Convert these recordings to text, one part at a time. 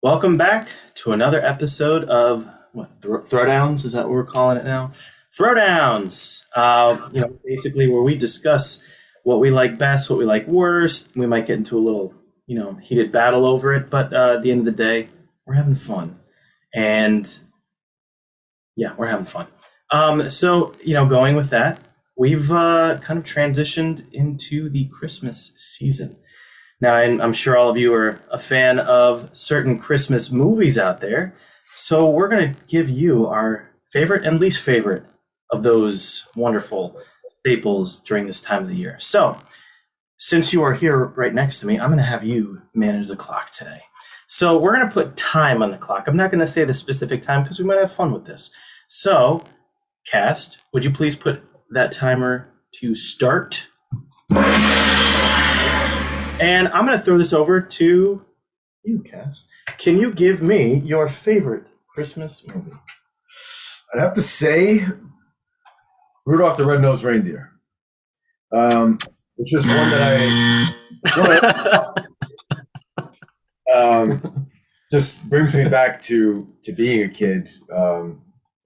Welcome back to another episode of Throwdowns. Is that what we're calling it now? Throwdowns. Basically where we discuss what we like best, what we like worst. We might get into a little, heated battle over it, but at the end of the day, we're having fun. And yeah, we're having fun. Going with that, we've kind of transitioned into the Christmas season. Now, I'm sure all of you are a fan of certain Christmas movies out there, so we're going to give you our favorite and least favorite of those wonderful staples during this time of the year. So, since you are here right next to me, I'm going to have you manage the clock today. So, we're going to put time on the clock. I'm not going to say the specific time because we might have fun with this. So, Cast, would you please put that timer to start? And I'm going to throw this over to you, Cass. Can you give me your favorite Christmas movie? I'd have to say Rudolph the Red-Nosed Reindeer. It's just one that just brings me back to being a kid.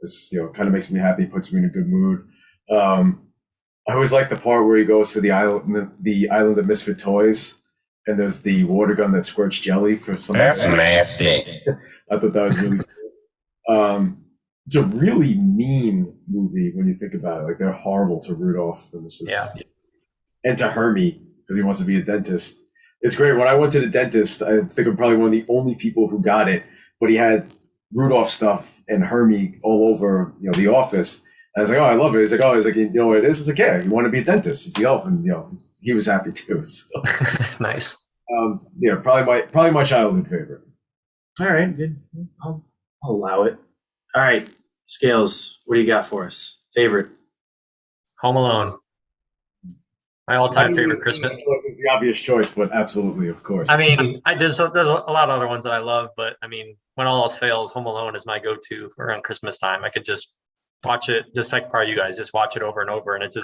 This kind of makes me happy, puts me in a good mood. I always like the part where he goes to the island of misfit toys. And there's the water gun that squirts jelly for some. That's nasty. I thought that was really cool. It's a really mean movie when you think about it. Like, they're horrible to Rudolph, and to Hermie because he wants to be a dentist. It's great. When I went to the dentist, I think I'm probably one of the only people who got it. But he had Rudolph stuff and Hermie all over, the office. And I was like, oh, I love it. He's like, you know what it is? It's like, yeah, you want to be a dentist. It's the elf, and he was happy too. So. Nice. Probably my childhood favorite. All right, good. I'll allow it. All right, Scales, what do you got for us? Favorite? Home Alone. My all-time favorite Christmas. It's the obvious choice, but absolutely, of course. I mean, there's a lot of other ones that I love, but I mean, when all else fails, Home Alone is my go-to for around Christmas time. I could just watch it, just like part of you guys, just watch it over and over, and it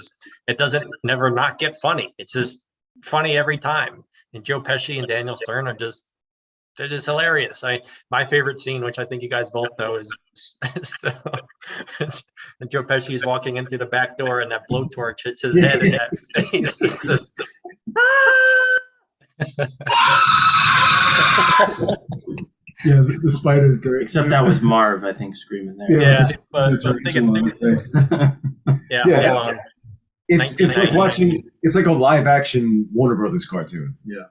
doesn't never not get funny. It's just funny every time. And Joe Pesci and Daniel Stern they're just hilarious. My favorite scene, which I think you guys both know, is and Joe Pesci is walking in through the back door and that blowtorch hits his head in that face. It's just, Yeah, the spider is great. Except that was Marv, I think, screaming there. Yeah, but I'm thinking, yeah. It's like watching. It's like a live action Warner Brothers cartoon. Yeah,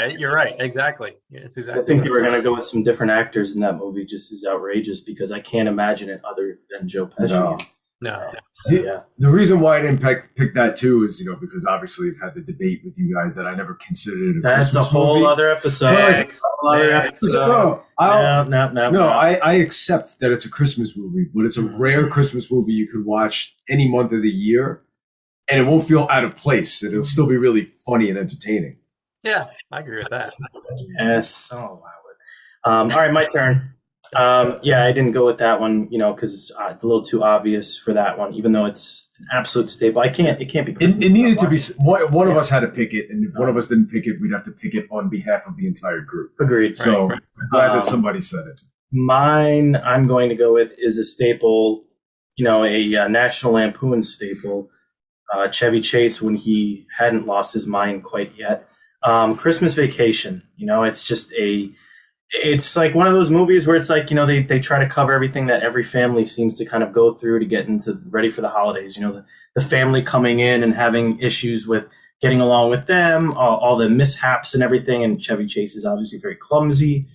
you're right. Exactly. Yeah, it's exactly. I think they were going to go with some different actors in that movie, just as outrageous, because I can't imagine it other than Joe Pesci. No. The reason why I didn't pick that too is because obviously I've had the debate with you guys that I never considered it. That's a whole other episode. No, I accept that it's a Christmas movie, but it's a rare Christmas movie you could watch any month of the year. And it won't feel out of place. It'll still be really funny and entertaining. Yeah, I agree with that. Yes, I'll allow it. All right, my turn. I didn't go with that one, because it's a little too obvious for that one, even though it's an absolute staple. It can't be Christmas. It needed to be. One of us had to pick it, and if one of us didn't pick it, we'd have to pick it on behalf of the entire group. Agreed. So I'm glad that somebody said it. Mine, I'm going to go with, is a staple, a National Lampoon staple. Chevy Chase when he hadn't lost his mind quite yet. Christmas Vacation, it's like one of those movies where it's like, they try to cover everything that every family seems to kind of go through to get ready for the holidays. The family coming in and having issues with getting along with them, all the mishaps and everything. And Chevy Chase is obviously very clumsy,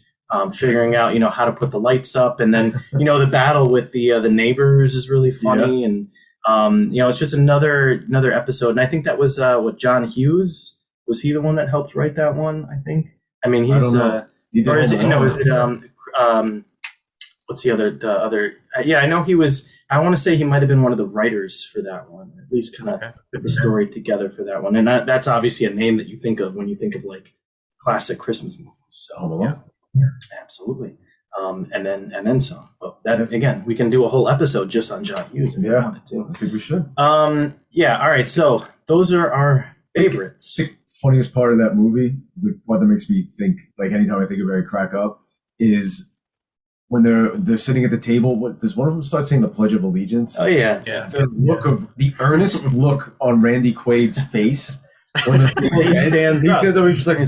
figuring out, how to put the lights up. And then, the battle with the neighbors is really funny. Yeah. And, it's just another episode. And I think that was John Hughes. Was he the one that helped write that one? I think. I mean, he's what's the other? I know he was. I want to say he might have been one of the writers for that one. At least kind of put the story together for that one. And that's obviously a name that you think of when you think of like classic Christmas movies. So absolutely. And then some. But that again, we can do a whole episode just on John Hughes if you wanted to. I think we should. All right. So those are our favorites. The funniest part of that movie, the part that makes me think, like anytime I think of it, I crack up, is when they're sitting at the table. What does one of them start saying the Pledge of Allegiance? Oh yeah. The earnest look on Randy Quaid's face when he says, "Oh, he's just like."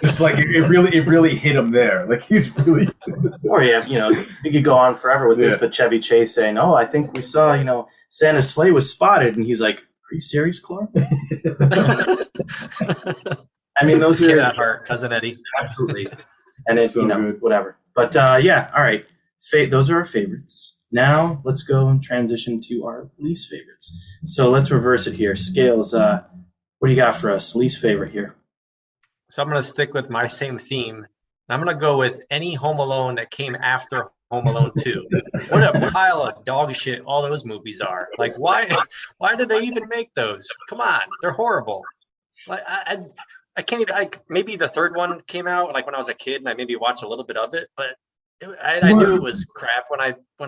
It's like it really hit him there. Like he's really. Or yeah, you could go on forever with this, but Chevy Chase saying, "Oh, I think we saw, Santa's sleigh was spotted," and he's like, "Are you serious, Clark?" I mean, those are that heart, cousin Eddie. Absolutely, and it's So good. whatever. But yeah, all right. Those are our favorites. Now let's go and transition to our least favorites. So let's reverse it here. Scales, what do you got for us? Least favorite here. So I'm going to stick with my same theme. I'm going to go with any Home Alone that came after Home Alone 2. What a pile of dog shit all those movies are. Like, why did they even make those? Come on, they're horrible. Like, I can't even. Maybe the third one came out like when I was a kid, and I maybe watched a little bit of it, but I knew it was crap when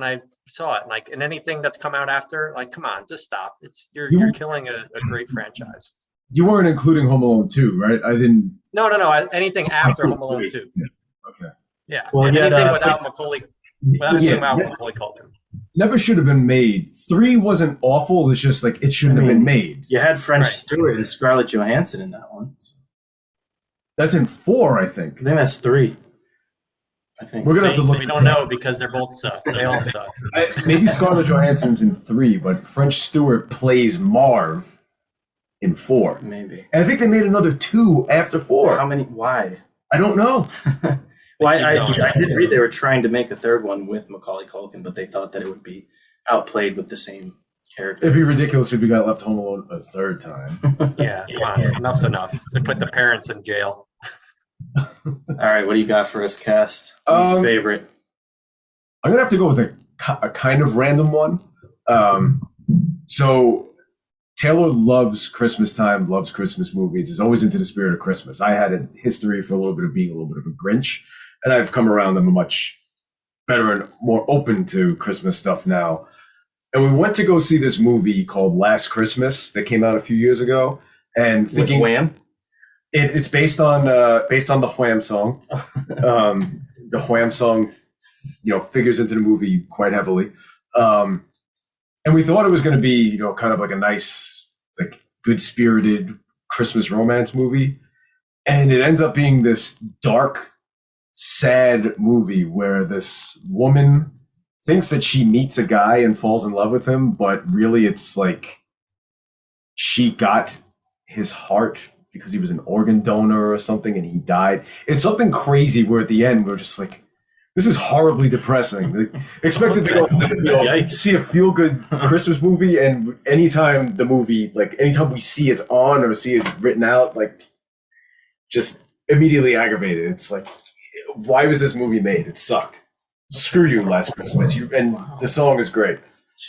I saw it. Like, and anything that's come out after, like, come on, just stop. You're killing a great franchise. You weren't including Home Alone 2, right? I didn't. No. Anything after Home Alone 2. Yeah. Okay. Yeah. Well, anything without Macaulay Culkin. Never should have been made. 3 wasn't awful. It's just like it shouldn't have been made. You had French Stewart and Scarlett Johansson in that one. That's in 4, I think. I think that's 3. I think We're gonna have to look. We don't know because they're both suck. They all suck. Maybe Scarlett Johansson's in 3, but French Stewart plays Marv in 4. Maybe. And I think they made another 2 after 4. How many? Why? I don't know. Well, I did read they were trying to make a third one with Macaulay Culkin, but they thought that it would be outplayed with the same character. It'd be ridiculous if we got left home alone a third time. Yeah, come on. Enough's enough. They put the parents in jail. All right, what do you got for us, Cast? Least favorite? I'm gonna have to go with a kind of random one. So Taylor loves Christmas time, loves Christmas movies, is always into the spirit of Christmas. I had a history for a little bit of being a little bit of a Grinch, and I've come around. I'm much better and more open to Christmas stuff now. And we went to go see this movie called Last Christmas that came out a few years ago. And thinking, with Wham? It's based on the Wham song. The Wham song, figures into the movie quite heavily. And we thought it was going to be, kind of like a nice, like good-spirited Christmas romance movie. And it ends up being this dark, sad movie where this woman thinks that she meets a guy and falls in love with him, but really it's like she got his heart because he was an organ donor or something and he died. It's something crazy where at the end we're just like, this is horribly depressing. Like, expected to go see a feel-good Christmas movie, and anytime we see it's on or see it written out, like, just immediately aggravated. It's like, why was this movie made? It sucked. Screw you, Last Christmas. The song is great.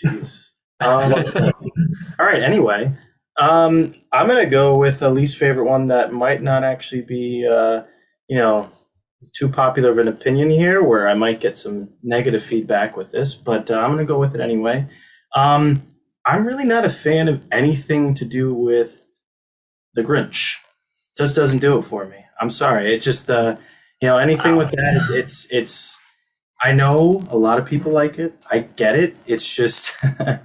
Jeez. All right. Anyway, I'm gonna go with a least favorite one that might not actually be, too popular of an opinion here, where I might get some negative feedback with this, but I'm gonna go with it anyway. I'm really not a fan of anything to do with the Grinch. Just doesn't do it for me. I'm sorry. It just, anything with that is it's. I know a lot of people like it. I get it. It's just, I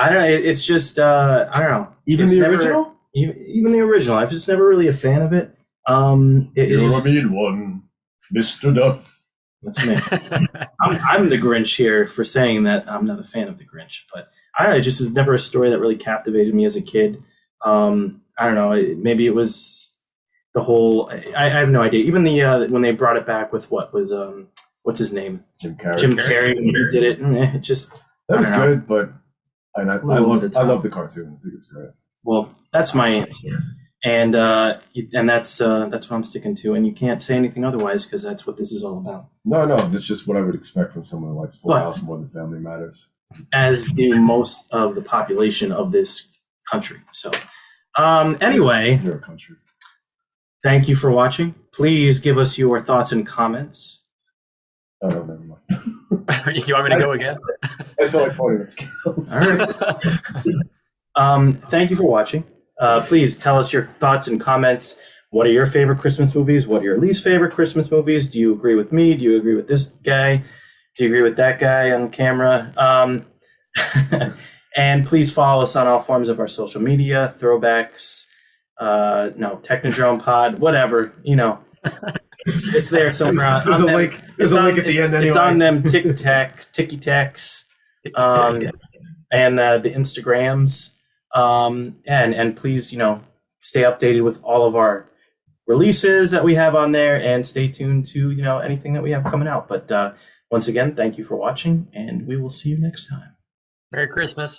don't know. It's just, I don't know. Even the original? Even the original. I was just never really a fan of it. You're a mean one, Mr. Duff. That's me. I'm the Grinch here for saying that I'm not a fan of the Grinch, but I don't know. It just was never a story that really captivated me as a kid. I don't know. Maybe it was the whole. I have no idea. Even the when they brought it back with what's his name? Jim Carrey. Jim Carrey. When he did it. It just that was good, but I love the cartoon. I think it's great. Well, that's my answer, and that's what I'm sticking to. And you can't say anything otherwise because that's what this is all about. No, that's just what I would expect from someone who likes Full House more than Family Matters. As the most of the population of this country. So, anyway, You're a country. Thank you for watching. Please give us your thoughts and comments. Oh, no, never mind. You want me to go again? I feel like pointing at scales. All right. Thank you for watching. Please tell us your thoughts and comments. what are your favorite Christmas movies? What are your least favorite Christmas movies? Do you agree with me? Do you agree with this guy? Do you agree with that guy on camera? And please follow us on all forms of our social media, Throwbacks, Technodrome Pod, whatever, it's there somewhere. There's a link. There's a link at the end anyway. It's on them Ticky Tacks, and the Instagrams. And please, stay updated with all of our releases that we have on there, and stay tuned to, anything that we have coming out. But once again, thank you for watching, and we will see you next time. Merry Christmas.